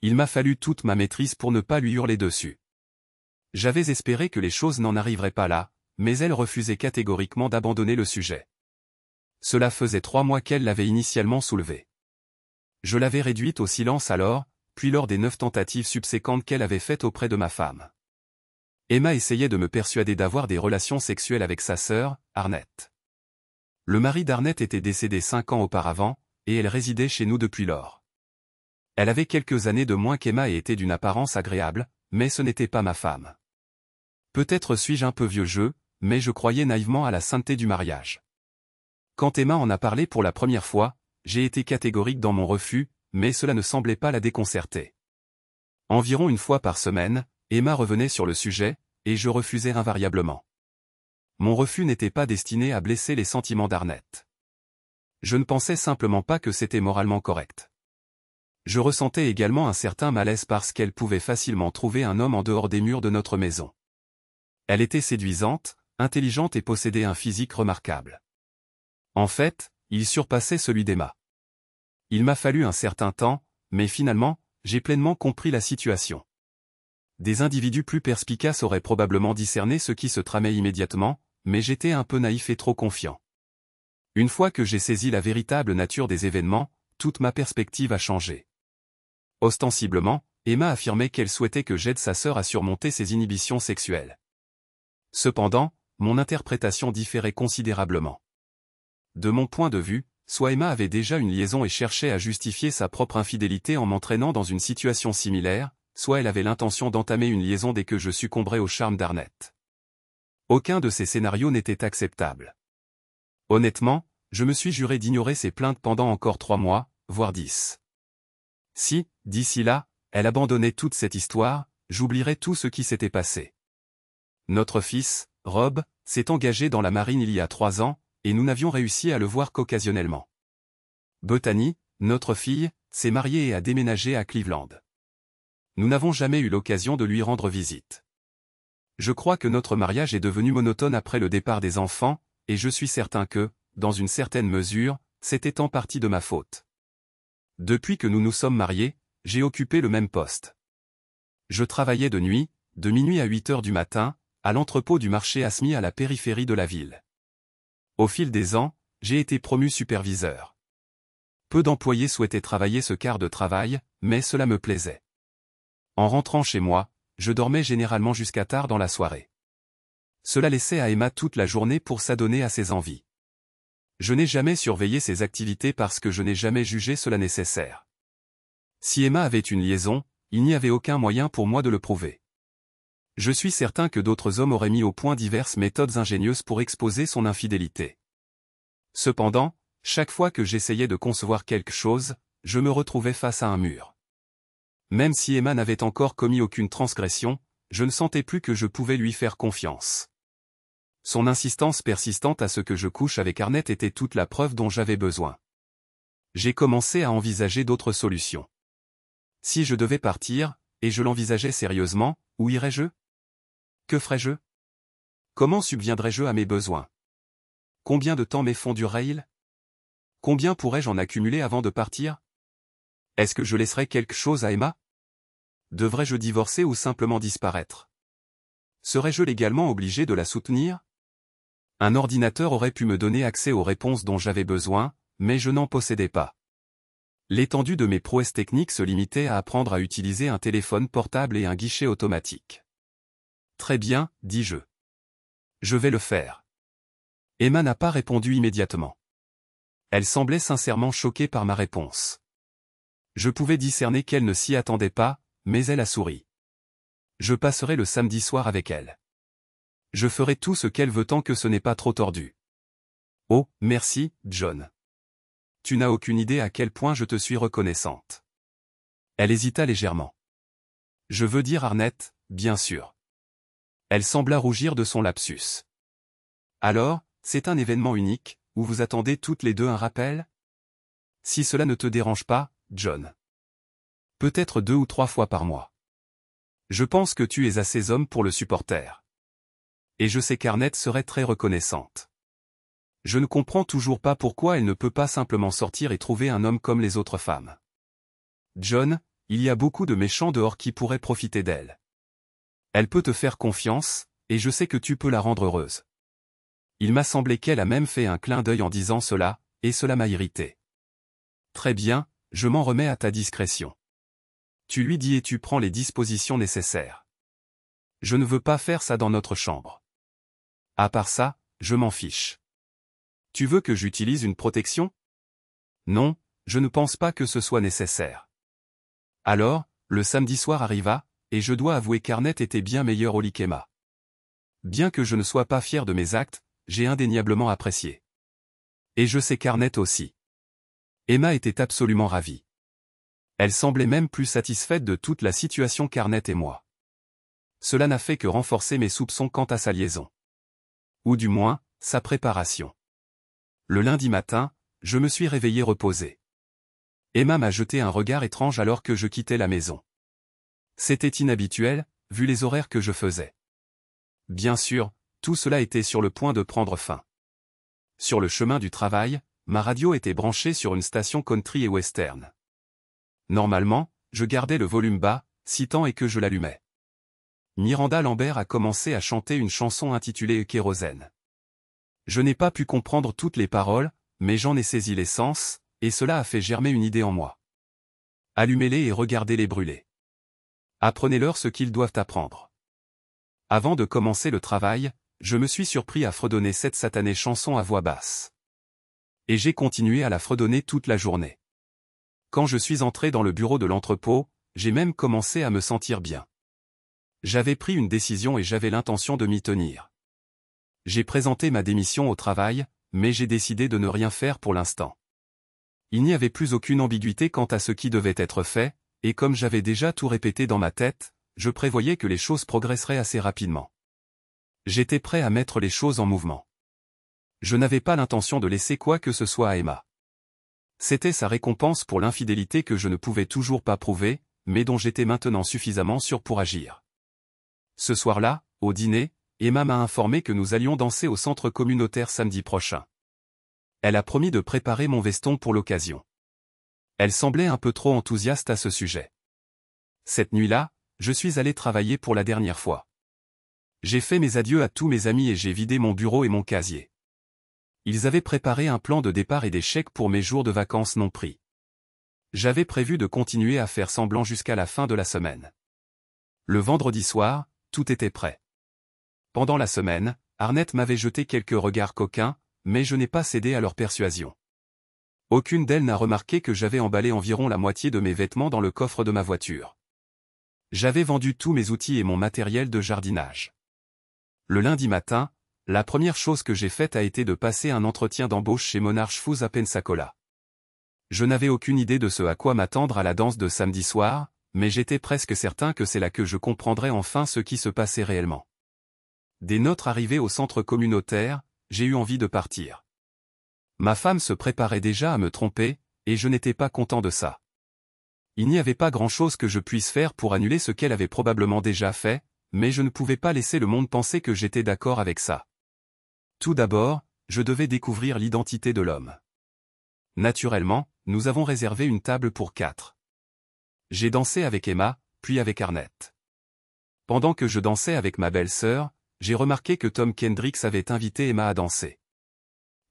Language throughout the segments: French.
Il m'a fallu toute ma maîtrise pour ne pas lui hurler dessus. J'avais espéré que les choses n'en arriveraient pas là, mais elle refusait catégoriquement d'abandonner le sujet. Cela faisait 3 mois qu'elle l'avait initialement soulevé. Je l'avais réduite au silence alors, puis lors des 9 tentatives subséquentes qu'elle avait faites auprès de ma femme. Emma essayait de me persuader d'avoir des relations sexuelles avec sa sœur, Arnett. Le mari d'Arnett était décédé 5 ans auparavant, et elle résidait chez nous depuis lors. Elle avait quelques années de moins qu'Emma et était d'une apparence agréable, mais ce n'était pas ma femme. Peut-être suis-je un peu vieux jeu, mais je croyais naïvement à la sainteté du mariage. Quand Emma en a parlé pour la première fois, j'ai été catégorique dans mon refus, mais cela ne semblait pas la déconcerter. Environ 1 fois par semaine, Emma revenait sur le sujet, et je refusais invariablement. Mon refus n'était pas destiné à blesser les sentiments d'Arnett. Je ne pensais simplement pas que c'était moralement correct. Je ressentais également un certain malaise parce qu'elle pouvait facilement trouver un homme en dehors des murs de notre maison. Elle était séduisante, intelligente et possédait un physique remarquable. En fait, il surpassait celui d'Emma. Il m'a fallu un certain temps, mais finalement, j'ai pleinement compris la situation. Des individus plus perspicaces auraient probablement discerné ce qui se tramait immédiatement, mais j'étais un peu naïf et trop confiant. Une fois que j'ai saisi la véritable nature des événements, toute ma perspective a changé. Ostensiblement, Emma affirmait qu'elle souhaitait que j'aide sa sœur à surmonter ses inhibitions sexuelles. Cependant, mon interprétation différait considérablement. De mon point de vue, soit Emma avait déjà une liaison et cherchait à justifier sa propre infidélité en m'entraînant dans une situation similaire, soit elle avait l'intention d'entamer une liaison dès que je succomberais au charme d'Arnett. Aucun de ces scénarios n'était acceptable. Honnêtement, je me suis juré d'ignorer ces plaintes pendant encore 3 mois, voire 10. Si, d'ici là, elle abandonnait toute cette histoire, j'oublierais tout ce qui s'était passé. Notre fils, Rob, s'est engagé dans la marine il y a 3 ans, et nous n'avions réussi à le voir qu'occasionnellement. Bethany, notre fille, s'est mariée et a déménagé à Cleveland. Nous n'avons jamais eu l'occasion de lui rendre visite. Je crois que notre mariage est devenu monotone après le départ des enfants, et je suis certain que, dans une certaine mesure, c'était en partie de ma faute. Depuis que nous nous sommes mariés, j'ai occupé le même poste. Je travaillais de nuit, de minuit à 8 heures du matin, à l'entrepôt du marché Asmi à la périphérie de la ville. Au fil des ans, j'ai été promu superviseur. Peu d'employés souhaitaient travailler ce quart de travail, mais cela me plaisait. En rentrant chez moi, je dormais généralement jusqu'à tard dans la soirée. Cela laissait à Emma toute la journée pour s'adonner à ses envies. Je n'ai jamais surveillé ses activités parce que je n'ai jamais jugé cela nécessaire. Si Emma avait une liaison, il n'y avait aucun moyen pour moi de le prouver. Je suis certain que d'autres hommes auraient mis au point diverses méthodes ingénieuses pour exposer son infidélité. Cependant, chaque fois que j'essayais de concevoir quelque chose, je me retrouvais face à un mur. Même si Emma n'avait encore commis aucune transgression, je ne sentais plus que je pouvais lui faire confiance. Son insistance persistante à ce que je couche avec Arnett était toute la preuve dont j'avais besoin. J'ai commencé à envisager d'autres solutions. Si je devais partir, et je l'envisageais sérieusement, où irais-je? Que ferais-je? Comment subviendrais-je à mes besoins? Combien de temps mes fonds dureraient-ils? Combien pourrais-je en accumuler avant de partir? Est-ce que je laisserais quelque chose à Emma? Devrais-je divorcer ou simplement disparaître? Serais-je légalement obligé de la soutenir? Un ordinateur aurait pu me donner accès aux réponses dont j'avais besoin, mais je n'en possédais pas. L'étendue de mes prouesses techniques se limitait à apprendre à utiliser un téléphone portable et un guichet automatique. Très bien, dis-je. Je vais le faire. Emma n'a pas répondu immédiatement. Elle semblait sincèrement choquée par ma réponse. Je pouvais discerner qu'elle ne s'y attendait pas, mais elle a souri. Je passerai le samedi soir avec elle. Je ferai tout ce qu'elle veut tant que ce n'est pas trop tordu. Oh, merci, John. Tu n'as aucune idée à quel point je te suis reconnaissante. Elle hésita légèrement. Je veux dire Arnett, bien sûr. Elle sembla rougir de son lapsus. Alors, c'est un événement unique, où vous attendez toutes les deux un rappel? Si cela ne te dérange pas, John. Peut-être 2 ou 3 fois par mois. Je pense que tu es assez homme pour le supporter. Et je sais qu'Arnett serait très reconnaissante. Je ne comprends toujours pas pourquoi elle ne peut pas simplement sortir et trouver un homme comme les autres femmes. John, il y a beaucoup de méchants dehors qui pourraient profiter d'elle. Elle peut te faire confiance, et je sais que tu peux la rendre heureuse. » Il m'a semblé qu'elle a même fait un clin d'œil en disant cela, et cela m'a irrité. « Très bien, je m'en remets à ta discrétion. Tu lui dis et tu prends les dispositions nécessaires. Je ne veux pas faire ça dans notre chambre. À part ça, je m'en fiche. Tu veux que j'utilise une protection? Non, je ne pense pas que ce soit nécessaire. » Alors, le samedi soir arriva, et je dois avouer qu'Arnett était bien meilleur au lit qu'Emma. Bien que je ne sois pas fier de mes actes, j'ai indéniablement apprécié. Et je sais qu'Arnett aussi. Emma était absolument ravie. Elle semblait même plus satisfaite de toute la situation qu'Arnett et moi. Cela n'a fait que renforcer mes soupçons quant à sa liaison. Ou du moins, sa préparation. Le lundi matin, je me suis réveillé reposé. Emma m'a jeté un regard étrange alors que je quittais la maison. C'était inhabituel, vu les horaires que je faisais. Bien sûr, tout cela était sur le point de prendre fin. Sur le chemin du travail, ma radio était branchée sur une station country et western. Normalement, je gardais le volume bas, si tant est que je l'allumais. Miranda Lambert a commencé à chanter une chanson intitulée Kérosène. Je n'ai pas pu comprendre toutes les paroles, mais j'en ai saisi l'essence, et cela a fait germer une idée en moi. Allumez-les et regardez-les brûler. Apprenez-leur ce qu'ils doivent apprendre. Avant de commencer le travail, je me suis surpris à fredonner cette satanée chanson à voix basse. Et j'ai continué à la fredonner toute la journée. Quand je suis entré dans le bureau de l'entrepôt, j'ai même commencé à me sentir bien. J'avais pris une décision et j'avais l'intention de m'y tenir. J'ai présenté ma démission au travail, mais j'ai décidé de ne rien faire pour l'instant. Il n'y avait plus aucune ambiguïté quant à ce qui devait être fait, et comme j'avais déjà tout répété dans ma tête, je prévoyais que les choses progresseraient assez rapidement. J'étais prêt à mettre les choses en mouvement. Je n'avais pas l'intention de laisser quoi que ce soit à Emma. C'était sa récompense pour l'infidélité que je ne pouvais toujours pas prouver, mais dont j'étais maintenant suffisamment sûr pour agir. Ce soir-là, au dîner, Emma m'a informé que nous allions danser au centre communautaire samedi prochain. Elle a promis de préparer mon veston pour l'occasion. Elle semblait un peu trop enthousiaste à ce sujet. Cette nuit-là, je suis allé travailler pour la dernière fois. J'ai fait mes adieux à tous mes amis et j'ai vidé mon bureau et mon casier. Ils avaient préparé un plan de départ et des chèques pour mes jours de vacances non pris. J'avais prévu de continuer à faire semblant jusqu'à la fin de la semaine. Le vendredi soir, tout était prêt. Pendant la semaine, Arnett m'avait jeté quelques regards coquins, mais je n'ai pas cédé à leur persuasion. Aucune d'elles n'a remarqué que j'avais emballé environ la moitié de mes vêtements dans le coffre de ma voiture. J'avais vendu tous mes outils et mon matériel de jardinage. Le lundi matin, la première chose que j'ai faite a été de passer un entretien d'embauche chez Monarch Foods à Pensacola. Je n'avais aucune idée de ce à quoi m'attendre à la danse de samedi soir, mais j'étais presque certain que c'est là que je comprendrais enfin ce qui se passait réellement. Dès notre arrivée au centre communautaire, j'ai eu envie de partir. Ma femme se préparait déjà à me tromper, et je n'étais pas content de ça. Il n'y avait pas grand-chose que je puisse faire pour annuler ce qu'elle avait probablement déjà fait, mais je ne pouvais pas laisser le monde penser que j'étais d'accord avec ça. Tout d'abord, je devais découvrir l'identité de l'homme. Naturellement, nous avons réservé une table pour 4. J'ai dansé avec Emma, puis avec Arnett. Pendant que je dansais avec ma belle-sœur, j'ai remarqué que Tom Kendricks avait invité Emma à danser.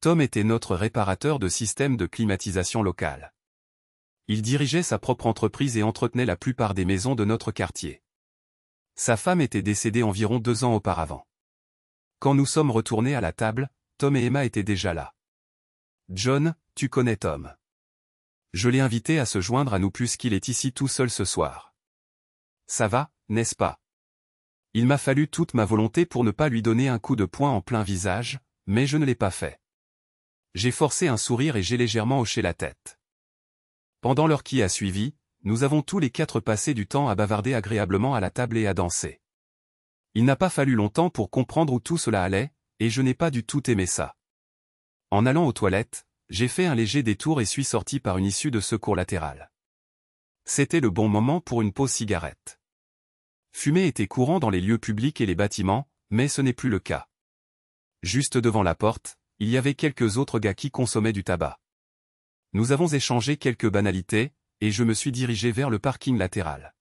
Tom était notre réparateur de systèmes de climatisation locale. Il dirigeait sa propre entreprise et entretenait la plupart des maisons de notre quartier. Sa femme était décédée environ 2 ans auparavant. Quand nous sommes retournés à la table, Tom et Emma étaient déjà là. John, tu connais Tom. Je l'ai invité à se joindre à nous puisqu'il est ici tout seul ce soir. Ça va, n'est-ce pas? Il m'a fallu toute ma volonté pour ne pas lui donner un coup de poing en plein visage, mais je ne l'ai pas fait. J'ai forcé un sourire et j'ai légèrement hoché la tête. Pendant l'heure qui a suivi, nous avons tous les 4 passé du temps à bavarder agréablement à la table et à danser. Il n'a pas fallu longtemps pour comprendre où tout cela allait, et je n'ai pas du tout aimé ça. En allant aux toilettes, j'ai fait un léger détour et suis sorti par une issue de secours latérale. C'était le bon moment pour une pause cigarette. Fumer était courant dans les lieux publics et les bâtiments, mais ce n'est plus le cas. Juste devant la porte, il y avait quelques autres gars qui consommaient du tabac. Nous avons échangé quelques banalités, et je me suis dirigé vers le parking latéral.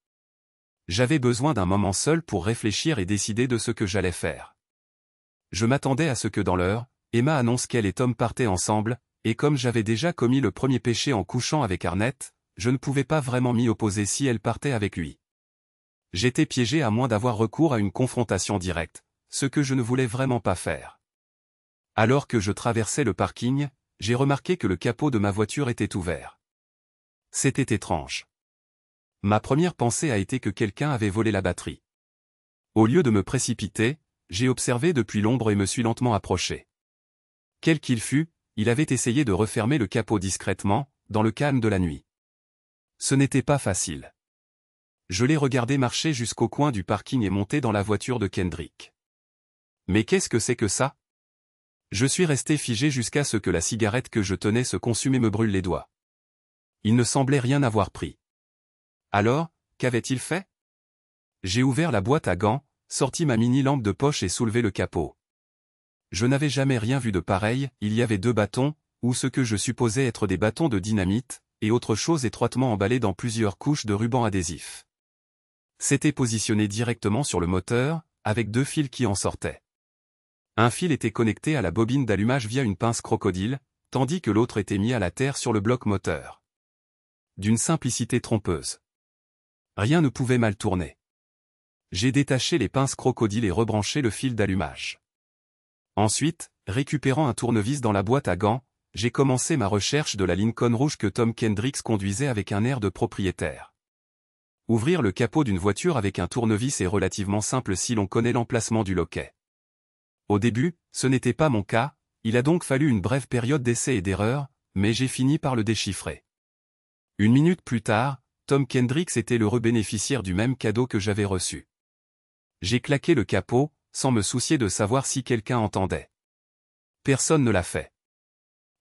J'avais besoin d'un moment seul pour réfléchir et décider de ce que j'allais faire. Je m'attendais à ce que dans l'heure, Emma annonce qu'elle et Tom partaient ensemble, et comme j'avais déjà commis le premier péché en couchant avec Arnett, je ne pouvais pas vraiment m'y opposer si elle partait avec lui. J'étais piégé à moins d'avoir recours à une confrontation directe, ce que je ne voulais vraiment pas faire. Alors que je traversais le parking, j'ai remarqué que le capot de ma voiture était ouvert. C'était étrange. Ma première pensée a été que quelqu'un avait volé la batterie. Au lieu de me précipiter, j'ai observé depuis l'ombre et me suis lentement approché. Quel qu'il fût, il avait essayé de refermer le capot discrètement, dans le calme de la nuit. Ce n'était pas facile. Je l'ai regardé marcher jusqu'au coin du parking et monter dans la voiture de Kendrick. Mais qu'est-ce que c'est que ça? Je suis resté figé jusqu'à ce que la cigarette que je tenais se consume et me brûle les doigts. Il ne semblait rien avoir pris. Alors, qu'avait-il fait? J'ai ouvert la boîte à gants, sorti ma mini-lampe de poche et soulevé le capot. Je n'avais jamais rien vu de pareil, il y avait 2 bâtons, ou ce que je supposais être des bâtons de dynamite, et autre chose étroitement emballée dans plusieurs couches de ruban adhésif. C'était positionné directement sur le moteur, avec 2 fils qui en sortaient. Un fil était connecté à la bobine d'allumage via une pince crocodile, tandis que l'autre était mis à la terre sur le bloc moteur. D'une simplicité trompeuse. Rien ne pouvait mal tourner. J'ai détaché les pinces crocodiles et rebranché le fil d'allumage. Ensuite, récupérant un tournevis dans la boîte à gants, j'ai commencé ma recherche de la Lincoln rouge que Tom Kendricks conduisait avec un air de propriétaire. Ouvrir le capot d'une voiture avec un tournevis est relativement simple si l'on connaît l'emplacement du loquet. Au début, ce n'était pas mon cas, il a donc fallu une brève période d'essai et d'erreur, mais j'ai fini par le déchiffrer. 1 minute plus tard, Tom Kendricks était l'heureux bénéficiaire du même cadeau que j'avais reçu. J'ai claqué le capot, sans me soucier de savoir si quelqu'un entendait. Personne ne l'a fait.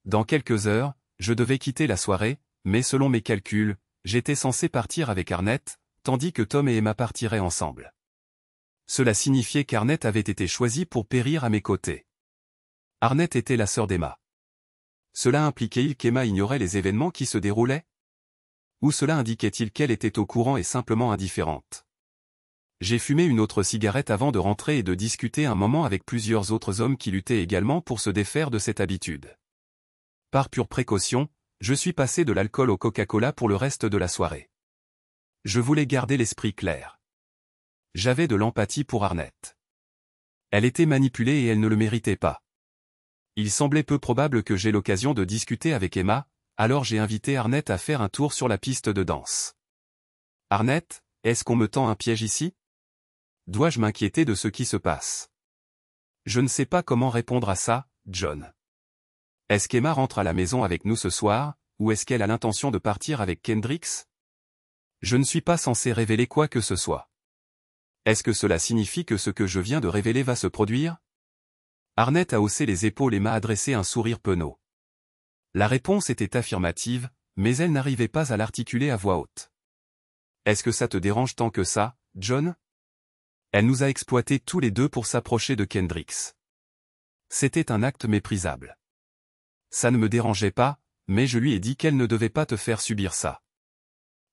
Dans quelques heures, je devais quitter la soirée, mais selon mes calculs, j'étais censé partir avec Arnett, tandis que Tom et Emma partiraient ensemble. Cela signifiait qu'Arnett avait été choisi pour périr à mes côtés. Arnett était la sœur d'Emma. Cela impliquait-il qu'Emma ignorait les événements qui se déroulaient? Ou cela indiquait-il qu'elle était au courant et simplement indifférente? J'ai fumé une autre cigarette avant de rentrer et de discuter un moment avec plusieurs autres hommes qui luttaient également pour se défaire de cette habitude. Par pure précaution, je suis passé de l'alcool au Coca-Cola pour le reste de la soirée. Je voulais garder l'esprit clair. J'avais de l'empathie pour Arnett. Elle était manipulée et elle ne le méritait pas. Il semblait peu probable que j'aie l'occasion de discuter avec Emma, alors j'ai invité Arnett à faire un tour sur la piste de danse. Arnett, est-ce qu'on me tend un piège ici? Dois-je m'inquiéter de ce qui se passe? Je ne sais pas comment répondre à ça, John. Est-ce qu'Emma rentre à la maison avec nous ce soir, ou est-ce qu'elle a l'intention de partir avec Kendricks? Je ne suis pas censé révéler quoi que ce soit. Est-ce que cela signifie que ce que je viens de révéler va se produire? Arnett a haussé les épaules et m'a adressé un sourire penaud. La réponse était affirmative, mais elle n'arrivait pas à l'articuler à voix haute. Est-ce que ça te dérange tant que ça, John? Elle nous a exploités tous les deux pour s'approcher de Kendricks. C'était un acte méprisable. Ça ne me dérangeait pas, mais je lui ai dit qu'elle ne devait pas te faire subir ça.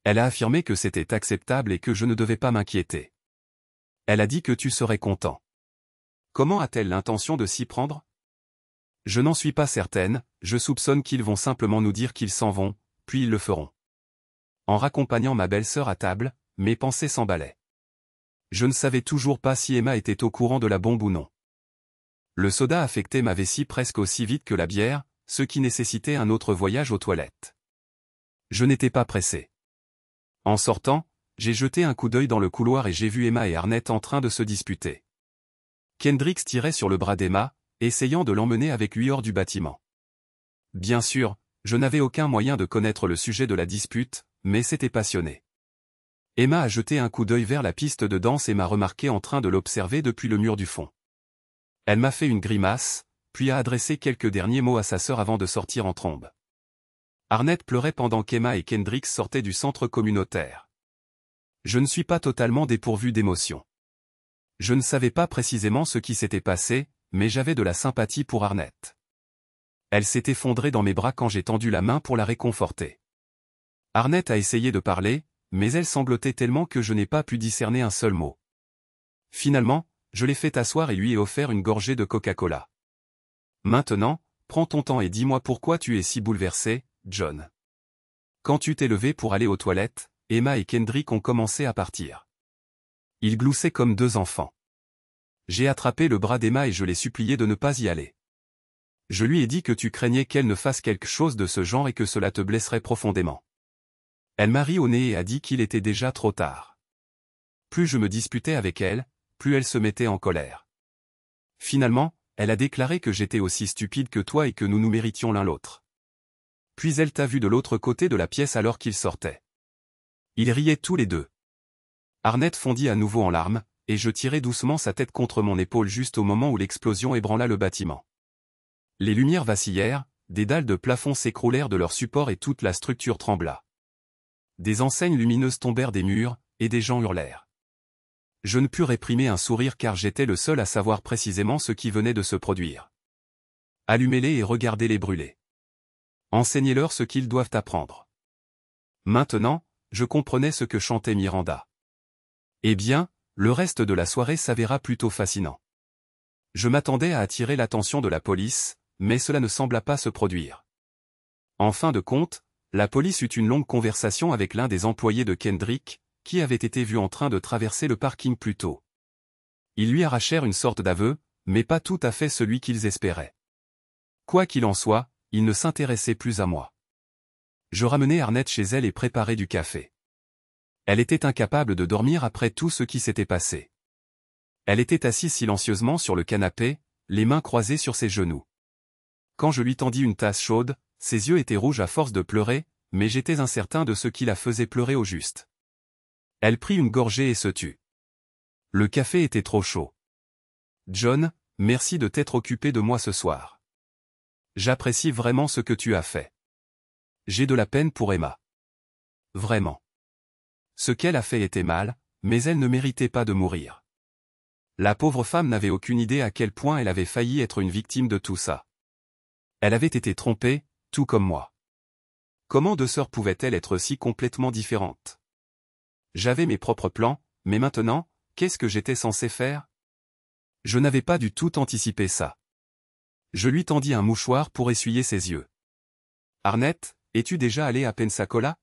Elle a affirmé que c'était acceptable et que je ne devais pas m'inquiéter. Elle a dit que tu serais content. Comment a-t-elle l'intention de s'y prendre? Je n'en suis pas certaine, je soupçonne qu'ils vont simplement nous dire qu'ils s'en vont, puis ils le feront. En raccompagnant ma belle-sœur à table, mes pensées s'emballaient. Je ne savais toujours pas si Emma était au courant de la bombe ou non. Le soda affectait ma vessie presque aussi vite que la bière, ce qui nécessitait un autre voyage aux toilettes. Je n'étais pas pressé. En sortant, j'ai jeté un coup d'œil dans le couloir et j'ai vu Emma et Arnett en train de se disputer. Kendricks tirait sur le bras d'Emma, essayant de l'emmener avec lui hors du bâtiment. Bien sûr, je n'avais aucun moyen de connaître le sujet de la dispute, mais c'était passionné. Emma a jeté un coup d'œil vers la piste de danse et m'a remarqué en train de l'observer depuis le mur du fond. Elle m'a fait une grimace, puis a adressé quelques derniers mots à sa sœur avant de sortir en trombe. Arnett pleurait pendant qu'Emma et Kendricks sortaient du centre communautaire. Je ne suis pas totalement dépourvu d'émotion. Je ne savais pas précisément ce qui s'était passé, mais j'avais de la sympathie pour Arnett. Elle s'est effondrée dans mes bras quand j'ai tendu la main pour la réconforter. Arnett a essayé de parler, mais elle sanglotait tellement que je n'ai pas pu discerner un seul mot. Finalement, je l'ai fait asseoir et lui ai offert une gorgée de Coca-Cola. Maintenant, prends ton temps et dis-moi pourquoi tu es si bouleversé, John. Quand tu t'es levé pour aller aux toilettes, Emma et Kendrick ont commencé à partir. Ils gloussaient comme deux enfants. J'ai attrapé le bras d'Emma et je l'ai supplié de ne pas y aller. Je lui ai dit que tu craignais qu'elle ne fasse quelque chose de ce genre et que cela te blesserait profondément. Elle m'a ri au nez et a dit qu'il était déjà trop tard. Plus je me disputais avec elle, plus elle se mettait en colère. Finalement, elle a déclaré que j'étais aussi stupide que toi et que nous nous méritions l'un l'autre. Puis elle t'a vu de l'autre côté de la pièce alors qu'ils sortaient. Ils riaient tous les deux. Arnett fondit à nouveau en larmes, et je tirai doucement sa tête contre mon épaule juste au moment où l'explosion ébranla le bâtiment. Les lumières vacillèrent, des dalles de plafond s'écroulèrent de leur support et toute la structure trembla. Des enseignes lumineuses tombèrent des murs, et des gens hurlèrent. Je ne pus réprimer un sourire car j'étais le seul à savoir précisément ce qui venait de se produire. Allumez-les et regardez-les brûler. Enseignez-leur ce qu'ils doivent apprendre. Maintenant, je comprenais ce que chantait Miranda. Eh bien, le reste de la soirée s'avéra plutôt fascinant. Je m'attendais à attirer l'attention de la police, mais cela ne sembla pas se produire. En fin de compte, la police eut une longue conversation avec l'un des employés de Kendrick, qui avait été vu en train de traverser le parking plus tôt. Ils lui arrachèrent une sorte d'aveu, mais pas tout à fait celui qu'ils espéraient. Quoi qu'il en soit, il ne s'intéressait plus à moi. Je ramenai Arnett chez elle et préparai du café. Elle était incapable de dormir après tout ce qui s'était passé. Elle était assise silencieusement sur le canapé, les mains croisées sur ses genoux. Quand je lui tendis une tasse chaude, ses yeux étaient rouges à force de pleurer, mais j'étais incertain de ce qui la faisait pleurer au juste. Elle prit une gorgée et se tut. Le café était trop chaud. John, merci de t'être occupé de moi ce soir. J'apprécie vraiment ce que tu as fait. J'ai de la peine pour Emma. Vraiment. Ce qu'elle a fait était mal, mais elle ne méritait pas de mourir. La pauvre femme n'avait aucune idée à quel point elle avait failli être une victime de tout ça. Elle avait été trompée, tout comme moi. Comment deux sœurs pouvaient-elles être si complètement différentes? J'avais mes propres plans, mais maintenant, qu'est-ce que j'étais censé faire? Je n'avais pas du tout anticipé ça. Je lui tendis un mouchoir pour essuyer ses yeux. Arnett, es-tu déjà allé à Pensacola?